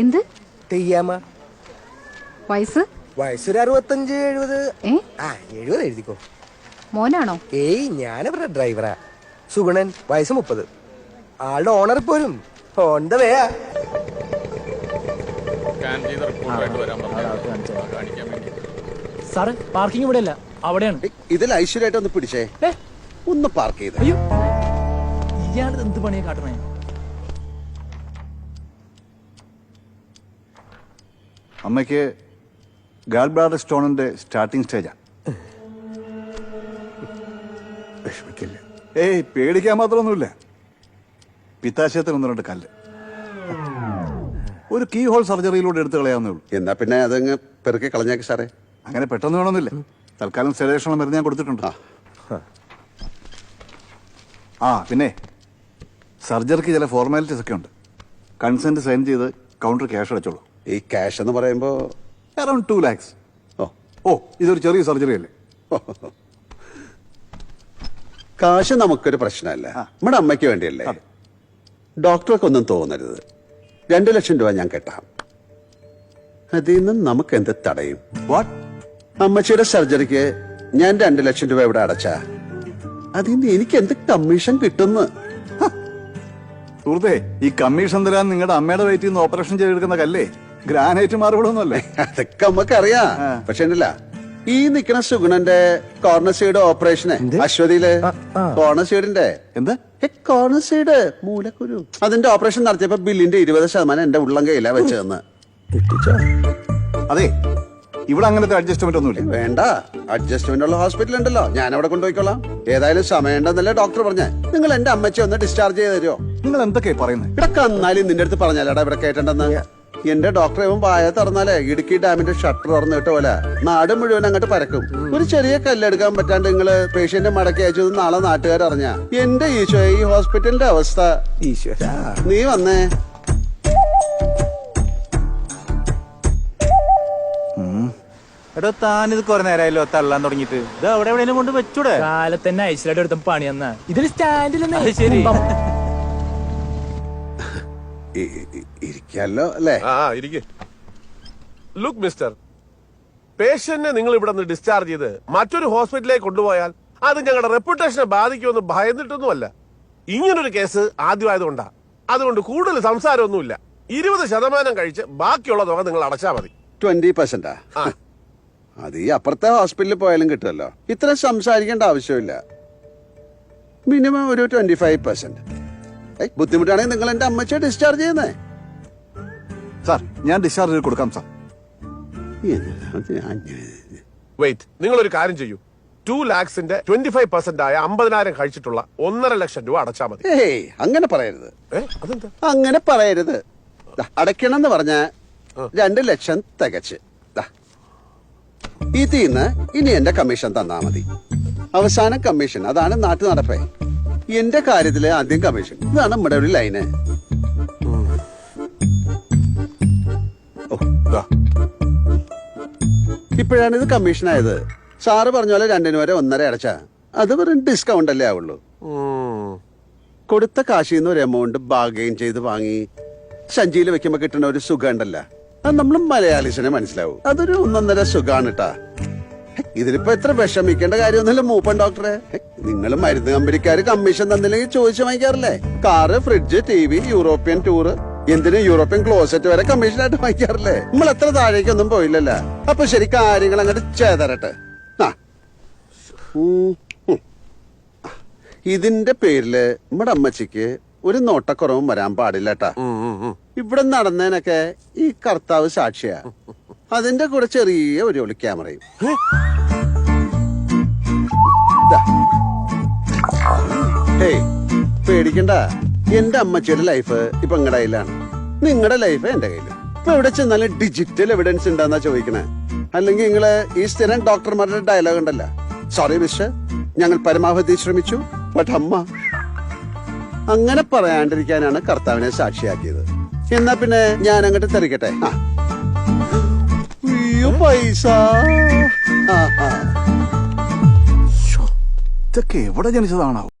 എന്ത് തെയ്യാമ വയസ്സ്? വയസ്സൊരു 65-70. 70 എഴുതിക്കോ. മോനാണോ? ഏയ് ഞാനവരുടെ ഡ്രൈവറാ. സുഗുണൻ, വയസ്സ് 30. ആളുടെ ഓണർ പോലും ഓൺ ദ വേയാ. സാറ് പാർക്കിംഗ് ഇവിടെ അല്ല, അവിടെയാണ്. ഇതിൽ ഐശ്വര്യമായിട്ട് ഒന്ന് പിടിച്ചേ, ഒന്ന് പാർക്ക് ചെയ്ത്. അയ്യോ, ഇയാളത് എന്ത് പണിയാ കാട്ടണേ? അമ്മയ്ക്ക് ഗാൾ ബ്ലാഡർ സ്റ്റോണിന്റെ സ്റ്റാർട്ടിംഗ് സ്റ്റേജാണ്. വിഷമിക്കില്ല. ഏയ് പേടിക്കാൻ മാത്രമൊന്നുമില്ല. പിത്താശയത്തിൽ 1-2 കല്ല്. ഒരു കീ ഹോൾ സർജറിയിലൂടെ എടുത്തു കളയാവുന്നേ ഉള്ളൂ. എന്നാ പിന്നെ അതങ്ങ് പെറുക്കി കളഞ്ഞേക്ക് സാറേ. അങ്ങനെ പെട്ടെന്ന് വേണമെന്നില്ല. തൽക്കാലം സെഡേഷനുള്ള മരുന്ന് ഞാൻ കൊടുത്തിട്ടുണ്ട്. പിന്നെ സർജറിക്ക് ചില ഫോർമാലിറ്റീസ് ഒക്കെ ഉണ്ട്. കൺസെന്റ് സൈൻ ചെയ്ത് കൗണ്ടർ ക്യാഷ് അടച്ചോളൂ. ഈ ക്യാഷ് എന്ന് പറയുമ്പോ അറൌണ്ട് 2 lakhs. ഇതൊരു ചെറിയ സർജറി അല്ലേ? കാശ് നമുക്കൊരു പ്രശ്നമല്ല, നമ്മുടെ അമ്മയ്ക്ക് വേണ്ടിയല്ലേ. ഡോക്ടർക്കൊന്നും തോന്നരുത്. 2 ലക്ഷം രൂപ ഞാൻ കെട്ടാം. അതിൽ നിന്ന് നമുക്ക് എന്ത് തടയും? വാട്ട്? അമ്മച്ചിയുടെ സർജറിക്ക് ഞാൻ 2 ലക്ഷം രൂപ ഇവിടെ അടച്ച അതിൽ നിന്ന് എനിക്ക് എന്ത് കമ്മീഷൻ കിട്ടുന്നു? സുഹൃത്തെ, ഈ കമ്മീഷൻ തരാൻ നിങ്ങളുടെ അമ്മയുടെ വയറ്റിൽ നിന്ന് ഓപ്പറേഷൻ ചെയ്തെടുക്കുന്ന കല്ലേ ഗ്രാനൈറ്റ് മാർബിളൊന്നുമല്ലേ? അതൊക്കെ നമുക്കറിയാം. പക്ഷെ ഉണ്ടല്ല, ഈ നിക്കണ സുഗുണന്റെ കോർണർ ഓപ്പറേഷന് അശ്വതിയില് കോർണർ സൈഡിന്റെ കോർണർ സൈഡ് മൂലക്കുരു അതിന്റെ ഓപ്പറേഷൻ നടത്തിയപ്പോ ബില്ലിന്റെ 20% എന്റെ ഉള്ളം കയ്യിലാ വെച്ചതെന്ന്. അതെ, ഇവിടെ അങ്ങനത്തെ അഡ്ജസ്റ്റ്മെന്റ് ഒന്നുമില്ല. വേണ്ട, അഡ്ജസ്റ്റ്മെന്റ് ഉള്ള ഹോസ്പിറ്റൽ ഉണ്ടല്ലോ, ഞാൻ അവിടെ കൊണ്ടുപോയിക്കോളാം. ഏതായാലും സമയമുണ്ടെന്നല്ലേ ഡോക്ടർ പറഞ്ഞേ. നിങ്ങൾ എന്റെ അമ്മച്ചി ഒന്ന് ഡിസ്ചാർജ് ചെയ്ത് തരുമോ? നിങ്ങൾ എന്തൊക്കെയാ പറയുന്നത്? ഇവിടെ കന്നാലും നിന്റെ അടുത്ത് പറഞ്ഞാലടാ ഇവിടെ കേട്ടണ്ടെന്ന്. എന്റെ ഡോക്ടർ ഇവൻ വായ തുറന്നാലേ ഇടുക്കി ഡാമിന്റെ ഷട്ടർ തുറന്നു കിട്ട പോലെ നാട് മുഴുവൻ അങ്ങോട്ട് പരക്കും. ഒരു ചെറിയ കല്ലെടുക്കാൻ പറ്റാണ്ട് നിങ്ങള് പേഷ്യന്റ് മടക്കി അയച്ചത് നാളെ നാട്ടുകാർ അറിഞ്ഞ എന്റെ ഈശോ ഈ ഹോസ്പിറ്റലിന്റെ അവസ്ഥ. ഈശ്വരാ, നീ വന്നേ. എടോ, താനിത് കുറെ നേരമായല്ലോ തള്ളാൻ തുടങ്ങിയിട്ട്. ഇത് അവിടെ എവിടെയും കൊണ്ട് വെച്ചൂടെ? കാലത്തന്നെ ഐശ്വര്യ എടുത്ത പണി എന്നാ ഇതിന് സ്റ്റാൻഡിലെന്നെ. ശരി, ഇരിക്കല്ലോ അല്ലേ? ലുക്ക് മിസ്റ്റർ, പേഷ്യന്റിനെ നിങ്ങൾ ഇവിടെ നിന്ന് ഡിസ്ചാർജ് ചെയ്ത് മറ്റൊരു ഹോസ്പിറ്റലിലേക്ക് കൊണ്ടുപോയാൽ അത് ഞങ്ങളുടെ റെപ്യൂട്ടേഷനെ ബാധിക്കുമെന്ന് ഭയന്നിട്ടൊന്നുമല്ല. ഇങ്ങനൊരു കേസ് ആദ്യമായതുകൊണ്ടാ. അതുകൊണ്ട് കൂടുതൽ സംസാരമൊന്നുമില്ല. 20% കഴിച്ച് ബാക്കിയുള്ള തുക നിങ്ങൾ അടച്ചാൽ മതി. 20%? അത് ഈ അപ്പുറത്തെ ഹോസ്പിറ്റലിൽ പോയാലും കിട്ടുമല്ലോ. ഇത്ര സംസാരിക്കേണ്ട ആവശ്യമില്ല. മിനിമം ഒരു 25%. ബുദ്ധിമുട്ടാണെങ്കിൽ നിങ്ങൾ എന്റെ അമ്മച്ചെ ഡിസ്ചാർജ് ചെയ്യുന്നേ. സാർ, ഞാൻ ഡിസ്ചാർജ് ചെയ്ത് കൊടുക്കാം സാർ. വെയിറ്റ്, നിങ്ങളൊരു കാര്യം ചെയ്യൂ. 2 lakhsന്റെ 25% ആയ 50,000 കഴിച്ചിട്ടുള്ള 1.5 ലക്ഷം രൂപ അടച്ചാൽ മതി. അങ്ങനെ പറയരുത്. അതെന്താ അങ്ങനെ പറയരുത്. അടയ്ക്കണം എന്ന് പറഞ്ഞ 2 ലക്ഷം തികച്ച്. ഇതിന്ന് ഇനി എന്റെ കമ്മീഷൻ തന്നാ മതി. അവസാനം കമ്മീഷൻ, അതാണ് നാട്ടു നടപ്പേ. എന്റെ കാര്യത്തില് ആദ്യം കമ്മീഷൻ, ഇതാണ് നമ്മുടെ ഒരു ലൈന്. ഇപ്പോഴാണ് ഇത് കമ്മീഷൻ ആയത്. സാറ് പറഞ്ഞ പോലെ 2 വരെ 1.5 അടച്ച അത് വെറും ഡിസ്കൗണ്ട് അല്ലേ ആവുള്ളൂ. കൊടുത്ത കാശിന്ന് ഒരു എമൗണ്ട് ബാർഗെയിൻ ചെയ്ത് വാങ്ങി സഞ്ചിയിൽ വെക്കുമ്പോ കിട്ടുന്ന ഒരു സുഖം ഉണ്ടല്ല, അത് നമ്മൾ മലയാളീസിനെ മനസ്സിലാവും. അതൊരു 1.5 സുഖാണ് ട്ടാ. ഇതിലിപ്പോ എത്ര വിഷമിക്കേണ്ട കാര്യമൊന്നുമില്ല മൂപ്പൻ ഡോക്ടറെ. നിങ്ങൾ മരുന്ന് കമ്പനിക്കാര് കമ്മീഷൻ തന്നില്ലെങ്കിൽ ചോദിച്ചു വാങ്ങിക്കാറില്ലേ? Car, fridge, TV, European tour, എന്തിനും യൂറോപ്യൻ ക്ലോസറ്റ് വരെ കമ്മീഷനായിട്ട് വാങ്ങിക്കാറില്ലേ? നമ്മൾ എത്ര താഴേക്കൊന്നും പോയില്ലല്ലോ. അപ്പൊ ശരി, കാര്യങ്ങൾ അങ്ങോട്ട് ചെയ്തരട്ടെ. ഇതിന്റെ പേരില് നമ്മുടെ അമ്മച്ചിക്ക് ഒരു നോട്ടക്കുറവും വരാൻ പാടില്ല ട്ടാ. ഇവിടെ നടന്നതിനൊക്കെ ഈ കർത്താവ് സാക്ഷിയാ. അതിന്റെ കൂടെ ചെറിയ ഒരു ഒളി ക്യാമറയും. പേടിക്കണ്ട, എന്റെ അമ്മച്ചിയുടെ ലൈഫ് ഇപ്പൊ നിങ്ങളുടെ കയ്യിലാണ്, നിങ്ങളുടെ ലൈഫ് എന്റെ കയ്യില്. ഇപ്പൊ എവിടെ ചെന്നാലും ഡിജിറ്റൽ എവിഡൻസ് ഉണ്ടാന്നാ ചോദിക്കണേ. അല്ലെങ്കിൽ നിങ്ങള് ഈ സ്ഥിരം ഡോക്ടർമാരുടെ ഡയലോഗ് ഉണ്ടല്ലോ, സോറി മിസ്റ്റർ, ഞങ്ങൾ പരമാവധി ശ്രമിച്ചു, ബട്ട് അമ്മ. അങ്ങനെ പറയാണ്ടിരിക്കാനാണ് കർത്താവിനെ സാക്ഷിയാക്കിയത്. എന്നാ പിന്നെ ഞാൻ അങ്ങോട്ട് തെറിക്കട്ടെ. അയ്യോ പൈസ. ഇതൊക്കെ എവിടെ ജനിച്ചതാണോ?